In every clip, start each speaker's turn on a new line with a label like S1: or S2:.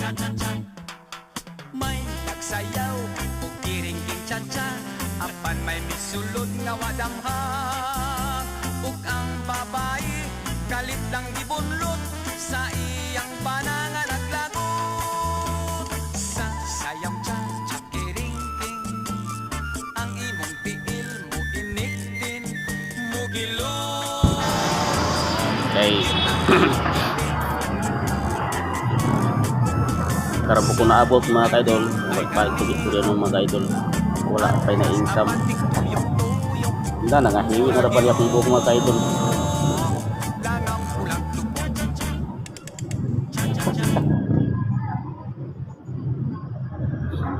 S1: May nagsayaw ug kiring-king cha-cha, apan may misulod nga wadamha. Ug ang babae kalit lang gibunlot sa iyang panangan naglagot. Sa sayaw cha-cha kiring-king, ang imong tiil mo iniktin, mugilot.
S2: Okay. Karabo ko naabot mga kaidol, magpagtugit ko rin ng mga kaidol, wala pa na income. Hindi na nangahiwi na rapali akong buhok mga kaidol.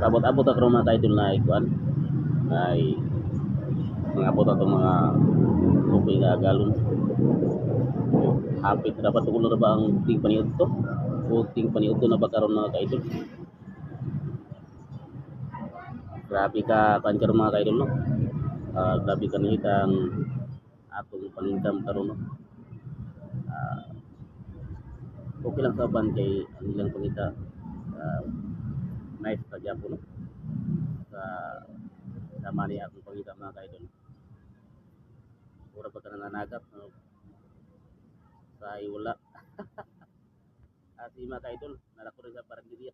S2: Abot-abot ako mga kaidol na ikuan ay mangabot ako mga tubig nga galon. Hapit dapat tukulo na ba ang ting paniud to? Ting paniud to na ba karon mga kaidol? Grabe ka kan karon mga kaidol no. Grabe ka nihitang atong panindam karon no. Okay lang sa ban kay ang ilang pangita nice pa gyapon no. Sa mani akong pangita mga kaidol. Ura pa ka nananagat no. Sa wala. Si mga kaidol, nalako rin sa Barangay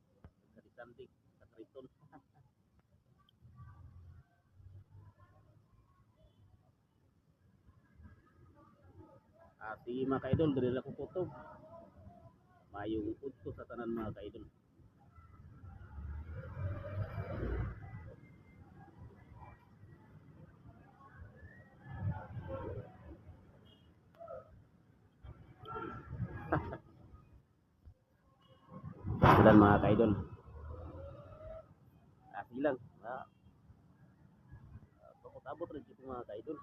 S2: sa Disandig, sa Triton. Si mga kaidol, dali lang ko photo. Mayong udto sa tanan mga kaidol. Silang mga kaidol. Silang. Abot-abot rin ito mga kaidol.